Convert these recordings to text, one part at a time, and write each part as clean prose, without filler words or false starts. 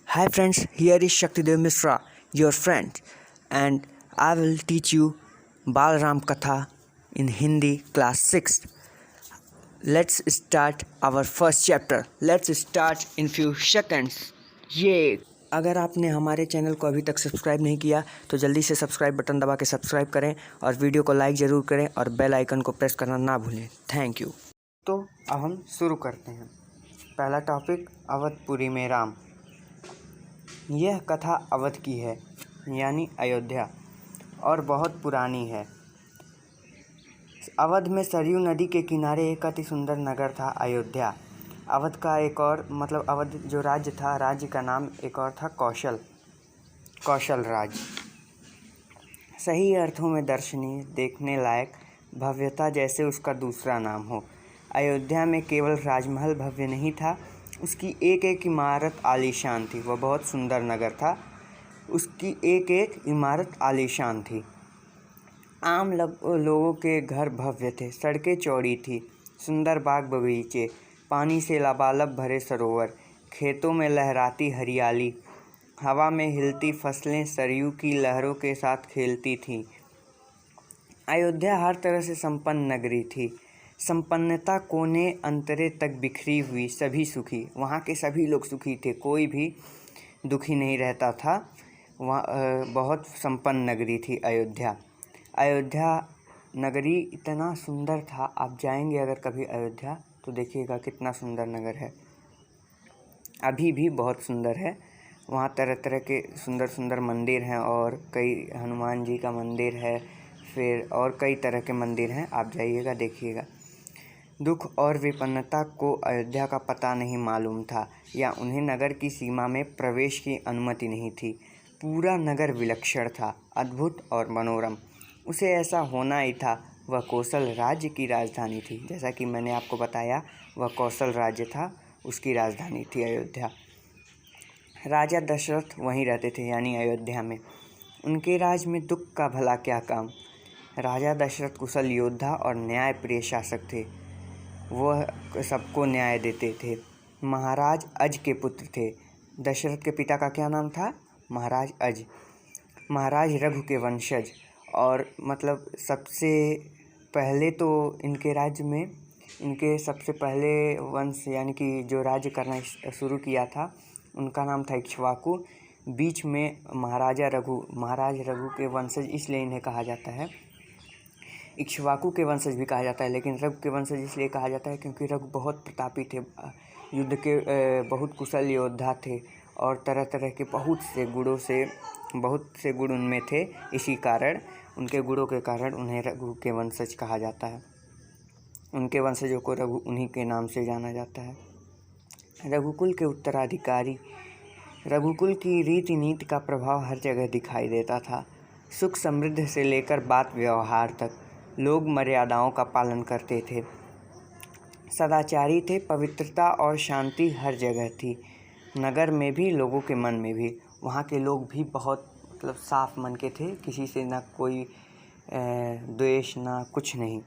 Hi friends, here is Shaktidev Mishra, your friend, and I will teach you Balram Katha in Hindi class 6. Let's start our first chapter. Let's start in few seconds. ये अगर आपने हमारे channel को अभी तक subscribe नहीं किया तो जल्दी से सब्सक्राइब बटन दबा के सब्सक्राइब करें और वीडियो को लाइक ज़रूर करें और बेल आइकन को प्रेस करना ना भूलें। Thank you. तो अब हम शुरू करते हैं। पहला टॉपिक, अवधपुरी में राम। यह कथा अवध की है, यानी अयोध्या, और बहुत पुरानी है। अवध में सरयू नदी के किनारे एक अति सुंदर नगर था, अयोध्या। अवध का एक और अवध जो राज्य था, राज्य का नाम एक और था कौशल राज्य। सही अर्थों में दर्शनीय, देखने लायक, भव्यता जैसे उसका दूसरा नाम हो। अयोध्या में केवल राजमहल भव्य नहीं था, उसकी एक एक इमारत आलीशान थी। वह बहुत सुंदर नगर था, उसकी एक एक इमारत आलीशान थी। आम लोगों के घर भव्य थे, सड़कें चौड़ी थी, सुंदर बाग बगीचे, पानी से लबालब भरे सरोवर, खेतों में लहराती हरियाली, हवा में हिलती फसलें सरयू की लहरों के साथ खेलती थीं। अयोध्या हर तरह से संपन्न नगरी थी। संपन्नता कोने अंतरे तक बिखरी हुई, सभी सुखी। वहाँ के सभी लोग सुखी थे, कोई भी दुखी नहीं रहता था। वहाँ बहुत संपन्न नगरी थी अयोध्या। अयोध्या नगरी इतना सुंदर था, आप जाएंगे अगर कभी अयोध्या तो देखिएगा कितना सुंदर नगर है। अभी भी बहुत सुंदर है। वहाँ तरह तरह के सुंदर सुंदर मंदिर हैं और कई हनुमान जी का मंदिर है, फिर और कई तरह के मंदिर हैं। आप जाइएगा, देखिएगा। दुख और विपन्नता को अयोध्या का पता नहीं मालूम था, या उन्हें नगर की सीमा में प्रवेश की अनुमति नहीं थी। पूरा नगर विलक्षण था, अद्भुत और मनोरम। उसे ऐसा होना ही था। वह कौशल राज्य की राजधानी थी। जैसा कि मैंने आपको बताया, वह कौशल राज्य था, उसकी राजधानी थी अयोध्या। राजा दशरथ वहीं रहते थे, यानी अयोध्या में। उनके राज में दुख का भला क्या काम। राजा दशरथ कुशल योद्धा और न्यायप्रिय शासक थे। वह सबको न्याय देते थे। महाराज अज के पुत्र थे। दशरथ के पिता का क्या नाम था? महाराज अज। महाराज रघु के वंशज, और सबसे पहले तो इनके राज्य में इनके सबसे पहले वंश यानी कि जो राज्य करना शुरू किया था, उनका नाम था इक्ष्वाकु। बीच में महाराज रघु के वंशज इसलिए इन्हें कहा जाता है। इक्ष्वाकु के वंशज भी कहा जाता है, लेकिन रघु के वंशज इसलिए कहा जाता है क्योंकि रघु बहुत प्रतापी थे, युद्ध के बहुत कुशल योद्धा थे, और तरह तरह के बहुत से गुण उनमें थे। इसी कारण, उनके गुणों के कारण उन्हें रघु के वंशज कहा जाता है। उनके वंशजों को रघु उन्हीं के नाम से जाना जाता है। रघुकुल के उत्तराधिकारी। रघुकुल की रीति नीति का प्रभाव हर जगह दिखाई देता था। सुख समृद्धि से लेकर बात व्यवहार तक लोग मर्यादाओं का पालन करते थे, सदाचारी थे। पवित्रता और शांति हर जगह थी, नगर में भी, लोगों के मन में भी। वहाँ के लोग भी बहुत साफ मन के थे, किसी से ना कोई द्वेष ना कुछ नहीं,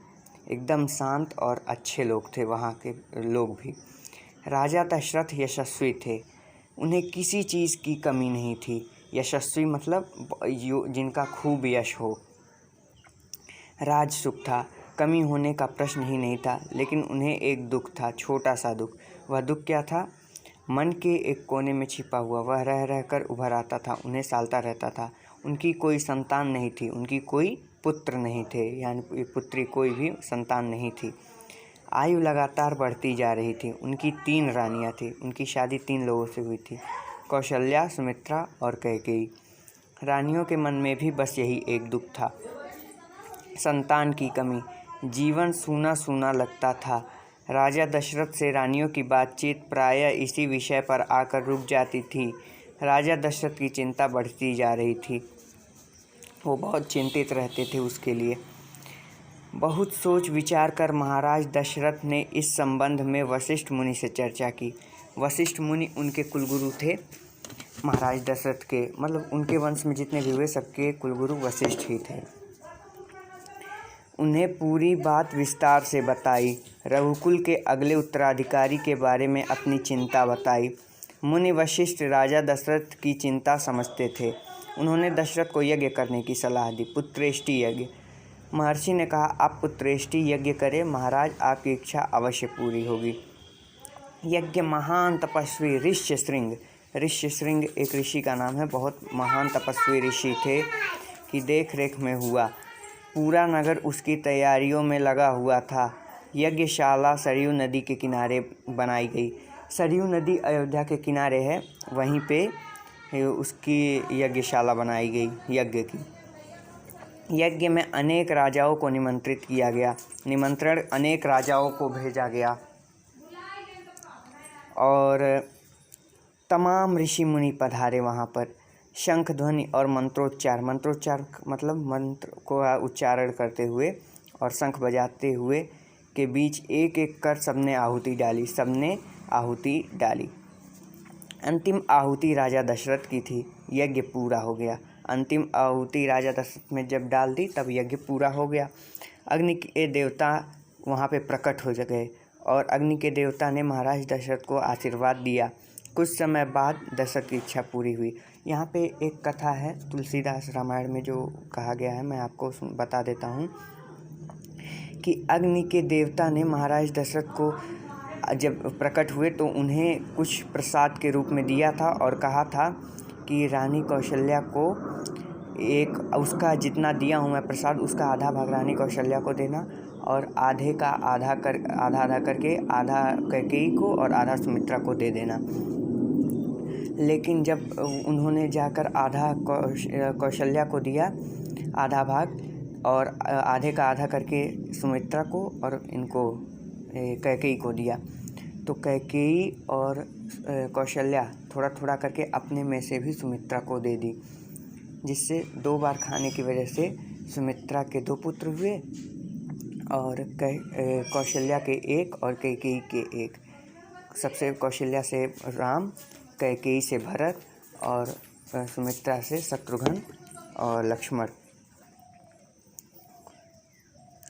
एकदम शांत और अच्छे लोग थे वहाँ के लोग भी। राजा दशरथ यशस्वी थे, उन्हें किसी चीज़ की कमी नहीं थी। यशस्वी जिनका खूब यश हो। राज सुख था, कमी होने का प्रश्न ही नहीं था। लेकिन उन्हें एक दुख था, छोटा सा दुख। वह दुख क्या था? मन के एक कोने में छिपा हुआ, वह रह रहकर उभर आता था, उन्हें सालता रहता था। उनकी कोई संतान नहीं थी, उनकी कोई पुत्र नहीं थे, यानी पुत्री, कोई भी संतान नहीं थी। आयु लगातार बढ़ती जा रही थी। उनकी 3 रानियाँ थीं। उनकी शादी 3 लोगों से हुई थी, कौशल्या, सुमित्रा और कैकेयी। रानियों के मन में भी बस यही एक दुख था, संतान की कमी। जीवन सूना सूना लगता था। राजा दशरथ से रानियों की बातचीत प्रायः इसी विषय पर आकर रुक जाती थी। राजा दशरथ की चिंता बढ़ती जा रही थी, वो बहुत चिंतित रहते थे उसके लिए। बहुत सोच विचार कर महाराज दशरथ ने इस संबंध में वशिष्ठ मुनि से चर्चा की। वशिष्ठ मुनि उनके कुलगुरु थे, महाराज दशरथ के, उनके वंश में जितने भी हुए सबके कुलगुरु वशिष्ठ ही थे। उन्हें पूरी बात विस्तार से बताई। रघुकुल के अगले उत्तराधिकारी के बारे में अपनी चिंता बताई। मुनि वशिष्ठ राजा दशरथ की चिंता समझते थे। उन्होंने दशरथ को यज्ञ करने की सलाह दी, पुत्रेष्टि यज्ञ। महर्षि ने कहा, आप पुत्रेष्टि यज्ञ करें महाराज, आपकी इच्छा अवश्य पूरी होगी। यज्ञ महान तपस्वी ऋष्यशृंग एक ऋषि का नाम है, बहुत महान तपस्वी ऋषि थे कि देख रेख में हुआ। पूरा नगर उसकी तैयारियों में लगा हुआ था। यज्ञशाला सरयू नदी के किनारे बनाई गई। सरयू नदी अयोध्या के किनारे है, वहीं पे उसकी यज्ञशाला बनाई गई यज्ञ की। यज्ञ में अनेक राजाओं को निमंत्रित किया गया। निमंत्रण अनेक राजाओं को भेजा गया और तमाम ऋषि मुनि पधारे वहाँ पर। शंख ध्वनि और मंत्रोच्चार मतलब मंत्र को उच्चारण करते हुए और शंख बजाते हुए के बीच एक एक कर सबने आहुति डाली। अंतिम आहुति राजा दशरथ की थी। यज्ञ पूरा हो गया। अंतिम आहुति राजा दशरथ में जब डाल दी तब यज्ञ पूरा हो गया। अग्नि के देवता वहाँ पे प्रकट हो गए और अग्नि के देवता ने महाराज दशरथ को आशीर्वाद दिया। कुछ समय बाद दशरथ की इच्छा पूरी हुई। यहाँ पे एक कथा है तुलसीदास रामायण में जो कहा गया है, मैं आपको बता देता हूँ कि अग्नि के देवता ने महाराज दशरथ को जब प्रकट हुए तो उन्हें कुछ प्रसाद के रूप में दिया था और कहा था कि रानी कौशल्या को उसका जितना दिया हूँ मैं प्रसाद, उसका आधा भाग रानी कौशल्या को देना और आधे का आधा करके आधा कैकेयी को और आधा सुमित्रा को दे देना। लेकिन जब उन्होंने जाकर आधा कौशल्या को दिया आधा भाग और आधे का आधा करके सुमित्रा को और इनको कैकेयी को दिया, तो कैकेयी और कौशल्या थोड़ा थोड़ा करके अपने में से भी सुमित्रा को दे दी, जिससे 2 बार खाने की वजह से सुमित्रा के 2 पुत्र हुए और कौशल्या के 1 और कैकेयी के 1। सबसे कौशल्या से राम, कैकेयी से भरत और सुमित्रा से शत्रुघ्न और लक्ष्मण।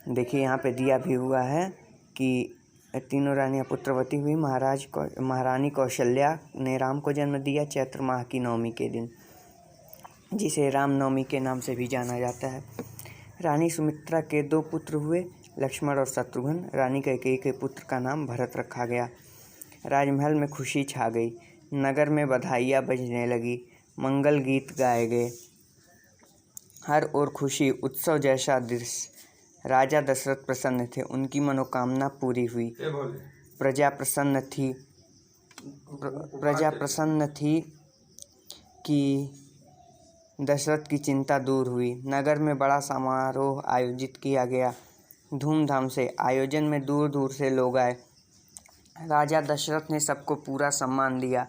देखिए यहाँ पे दिया भी हुआ है कि तीनों रानियाँ पुत्रवती हुई। महारानी कौशल्या ने राम को जन्म दिया चैत्र माह की नवमी के दिन, जिसे रामनवमी के नाम से भी जाना जाता है। रानी सुमित्रा के 2 पुत्र हुए, लक्ष्मण और शत्रुघ्न। रानी कैकेयी के पुत्र का नाम भरत रखा गया। राजमहल में खुशी छा गई। नगर में बधाइयाँ बजने लगी, मंगल गीत गाए गए। हर ओर खुशी, उत्सव जैसा दृश्य। राजा दशरथ प्रसन्न थे, उनकी मनोकामना पूरी हुई। प्रजा प्रसन्न थी कि दशरथ की चिंता दूर हुई। नगर में बड़ा समारोह आयोजित किया गया। धूमधाम से आयोजन में दूर दूर से लोग आए। राजा दशरथ ने सबको पूरा सम्मान दिया,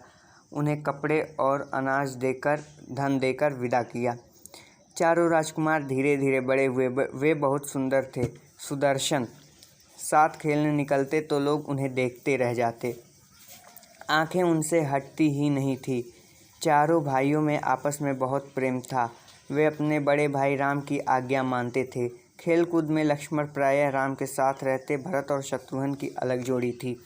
उन्हें कपड़े और अनाज देकर, धन देकर विदा किया। चारों राजकुमार धीरे धीरे बड़े हुए। वे बहुत सुंदर थे, सुदर्शन। साथ खेलने निकलते तो लोग उन्हें देखते रह जाते। आंखें उनसे हटती ही नहीं थी। चारों भाइयों में आपस में बहुत प्रेम था। वे अपने बड़े भाई राम की आज्ञा मानते थे। खेलकूद में लक्ष्मण प्रायः राम के साथ रहते। भरत और शत्रुघ्न की अलग जोड़ी थी।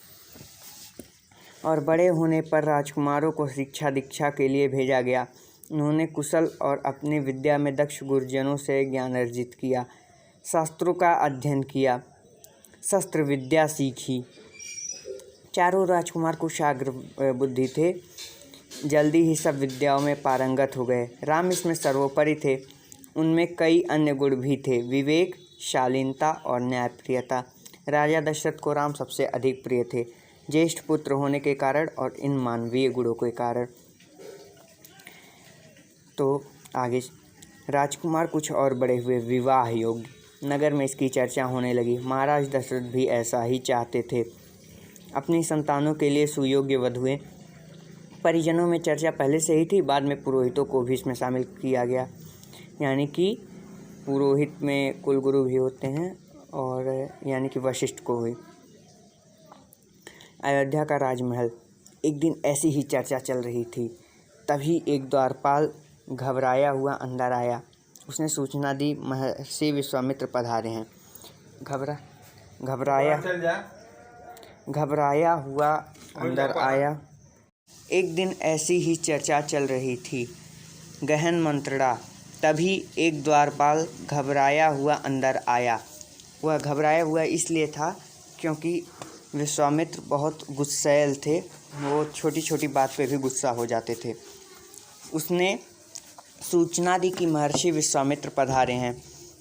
और बड़े होने पर राजकुमारों को शिक्षा दीक्षा के लिए भेजा गया। उन्होंने कुशल और अपनी विद्या में दक्ष गुरुजनों से ज्ञान अर्जित किया, शास्त्रों का अध्ययन किया, शस्त्र विद्या सीखी। चारों राजकुमार कुशाग्र बुद्धि थे, जल्दी ही सब विद्याओं में पारंगत हो गए। राम इसमें सर्वोपरि थे। उनमें कई अन्य गुण भी थे, विवेक, शालीनता और न्यायप्रियता। राजा दशरथ को राम सबसे अधिक प्रिय थे, ज्येष्ठ पुत्र होने के कारण और इन मानवीय गुणों के कारण। तो आगे राजकुमार कुछ और बड़े हुए, विवाह योग्य। नगर में इसकी चर्चा होने लगी। महाराज दशरथ भी ऐसा ही चाहते थे, अपनी संतानों के लिए सुयोग्य वधुएं। परिजनों में चर्चा पहले से ही थी, बाद में पुरोहितों को भी इसमें शामिल किया गया। यानी कि पुरोहित में कुलगुरु भी होते हैं और यानी कि वशिष्ठ को हुई। अयोध्या का राजमहल। एक दिन ऐसी ही चर्चा चल रही थी, तभी एक द्वारपाल घबराया हुआ अंदर आया। उसने सूचना दी, महर्षि विश्वामित्र पधारे हैं। घबराया हुआ अंदर आया एक दिन ऐसी ही चर्चा चल रही थी, गहन मंत्रणा। तभी एक द्वारपाल घबराया हुआ अंदर आया। वह घबराया हुआ इसलिए था क्योंकि विश्वामित्र बहुत गुस्सैल थे, वो छोटी छोटी बात पे भी गुस्सा हो जाते थे। उसने सूचना दी कि महर्षि विश्वामित्र पधारे हैं।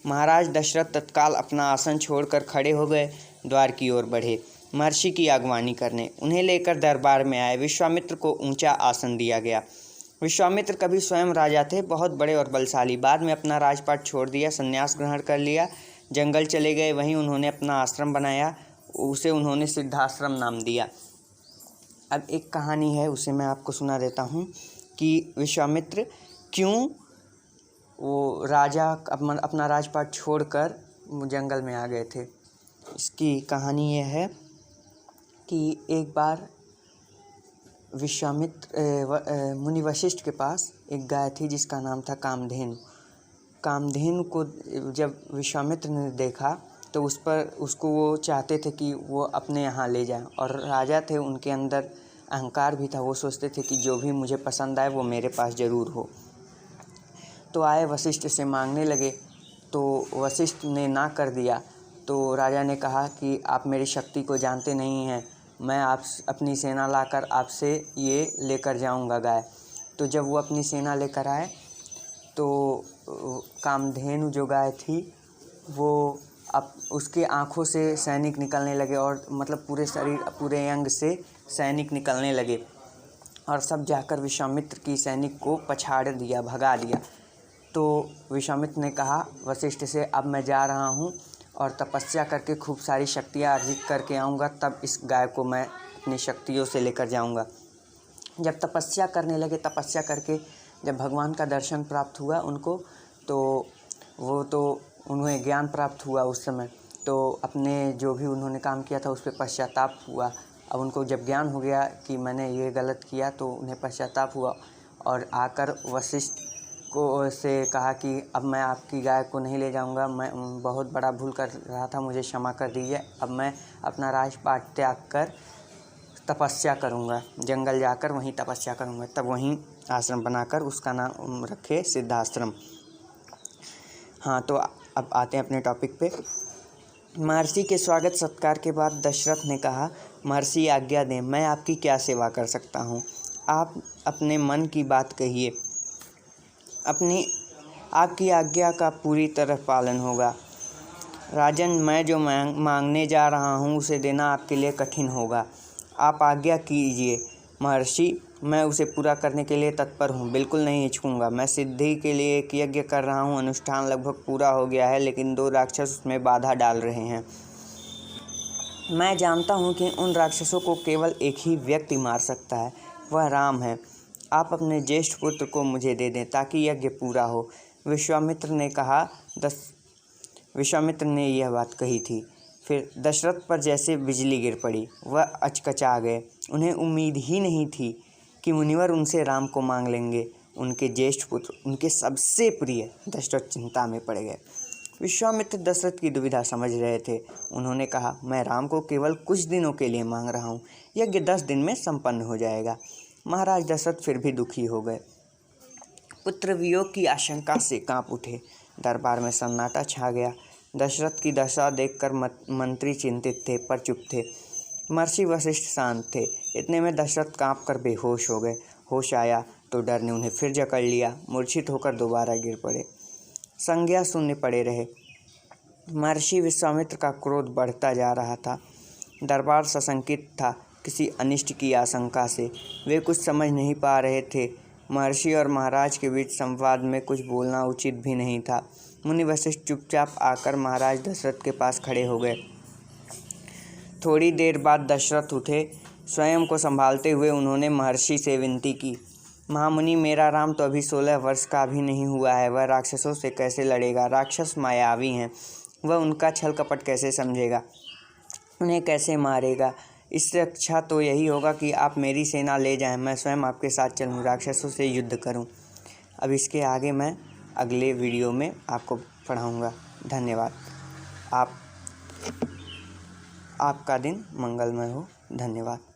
महाराज दशरथ तत्काल अपना आसन छोड़कर खड़े हो गए, द्वार की ओर बढ़े, महर्षि की अगवानी करने। उन्हें लेकर दरबार में आए। विश्वामित्र को ऊंचा आसन दिया गया। विश्वामित्र कभी स्वयं राजा थे, बहुत बड़े और बलशाली। बाद में अपना राजपाट छोड़ दिया, संन्यास ग्रहण कर लिया, जंगल चले गए। वहीं उन्होंने अपना आश्रम बनाया, उसे उन्होंने सिद्धाश्रम नाम दिया। अब एक कहानी है, उसे मैं आपको सुना देता हूँ कि विश्वामित्र क्यों वो राजा अपना राजपाट छोड़कर जंगल में आ गए थे। इसकी कहानी ये है कि एक बार विश्वामित्र मुनि वशिष्ठ के पास एक गाय थी जिसका नाम था कामधेनु। कामधेनु को जब विश्वामित्र ने देखा तो उसको वो चाहते थे कि वो अपने यहाँ ले जाएं, और राजा थे, उनके अंदर अहंकार भी था। वो सोचते थे कि जो भी मुझे पसंद आए वो मेरे पास ज़रूर हो। तो आए, वशिष्ठ से मांगने लगे, तो वशिष्ठ ने ना कर दिया। तो राजा ने कहा कि आप मेरी शक्ति को जानते नहीं हैं, मैं आप अपनी सेना लाकर आपसे ये लेकर जाऊंगा गाय। तो जब वो अपनी सेना लेकर आए तो कामधेनु जो गाय थी वो अब उसके आँखों से सैनिक निकलने लगे, और मतलब पूरे शरीर पूरे अंग से सैनिक निकलने लगे, और सब जाकर विश्वामित्र की सैनिक को पछाड़ दिया, भगा दिया। तो विश्वामित्र ने कहा वशिष्ठ से, अब मैं जा रहा हूँ और तपस्या करके खूब सारी शक्तियाँ अर्जित करके आऊँगा, तब इस गाय को मैं अपनी शक्तियों से लेकर जाऊँगा। जब तपस्या करने लगे, तपस्या करके जब भगवान का दर्शन प्राप्त हुआ उनको, तो उन्हें ज्ञान प्राप्त हुआ उस समय। तो अपने जो भी उन्होंने काम किया था उस पर पश्चाताप हुआ। अब उनको जब ज्ञान हो गया कि मैंने ये गलत किया, तो उन्हें पश्चाताप हुआ और आकर वशिष्ठ को से कहा कि अब मैं आपकी गाय को नहीं ले जाऊंगा, मैं बहुत बड़ा भूल कर रहा था, मुझे क्षमा कर दीजिए। अब मैं अपना राजपाट त्याग कर तपस्या करूंगा, जंगल जाकर वहीं तपस्या करूंगा। तब वहीं आश्रम बनाकर उसका नाम रखे सिद्धाश्रम। हाँ, तो अब आते हैं अपने टॉपिक पे। महर्षि के स्वागत सत्कार के बाद दशरथ ने कहा, महर्षि आज्ञा दें, मैं आपकी क्या सेवा कर सकता हूँ। आप अपने मन की बात कहिए, आपकी आज्ञा का पूरी तरह पालन होगा। राजन, मैं जो मांगने जा रहा हूँ उसे देना आपके लिए कठिन होगा, आप आज्ञा कीजिए। महर्षि, मैं उसे पूरा करने के लिए तत्पर हूँ, बिल्कुल नहीं हिचकूँगा। मैं सिद्धि के लिए एक यज्ञ कर रहा हूँ, अनुष्ठान लगभग पूरा हो गया है, लेकिन 2 राक्षस उसमें बाधा डाल रहे हैं। मैं जानता हूँ कि उन राक्षसों को केवल एक ही व्यक्ति मार सकता है, वह राम है। आप अपने ज्येष्ठ पुत्र को मुझे दे दें ताकि यज्ञ पूरा हो। विश्वामित्र ने यह बात कही थी। फिर दशरथ पर जैसे बिजली गिर पड़ी, वह अचकचा गए। उन्हें उम्मीद ही नहीं थी कि मुनिवर उनसे राम को मांग लेंगे। उनके ज्येष्ठ पुत्र, उनके सबसे प्रिय, दशरथ चिंता में पड़ गए। विश्वामित्र दशरथ की दुविधा समझ रहे थे। उन्होंने कहा, मैं राम को केवल कुछ दिनों के लिए मांग रहा हूँ, यज्ञ 10 दिन में संपन्न हो जाएगा। महाराज दशरथ फिर भी दुखी हो गए, पुत्र वियोग की आशंका से कांप उठे। दरबार में सन्नाटा छा गया। दशरथ की दशा देखकर मंत्री चिंतित थे पर चुप थे। महर्षि वशिष्ठ शांत थे। इतने में दशरथ कांप कर बेहोश हो गए। होश आया तो डर ने उन्हें फिर जकड़ लिया। मूर्छित होकर दोबारा गिर पड़े। संज्ञा शून्य पड़े रहे। महर्षि विश्वामित्र का क्रोध बढ़ता जा रहा था। दरबार सशंकित था किसी अनिष्ट की आशंका से। वे कुछ समझ नहीं पा रहे थे। महर्षि और महाराज के बीच संवाद में कुछ बोलना उचित भी नहीं था। मुनि वशिष्ठ चुपचाप आकर महाराज दशरथ के पास खड़े हो गए। थोड़ी देर बाद दशरथ उठे। स्वयं को संभालते हुए उन्होंने महर्षि से विनती की, महामुनि, मेरा राम तो अभी 16 वर्ष का भी नहीं हुआ है, वह राक्षसों से कैसे लड़ेगा। राक्षस मायावी हैं, वह उनका छल कपट कैसे समझेगा, उन्हें कैसे मारेगा। इससे अच्छा तो यही होगा कि आप मेरी सेना ले जाएं, मैं स्वयं आपके साथ चलूं, राक्षसों से युद्ध करूं। अब इसके आगे मैं अगले वीडियो में आपको पढ़ाऊंगा। धन्यवाद। आपका दिन मंगलमय हो। धन्यवाद।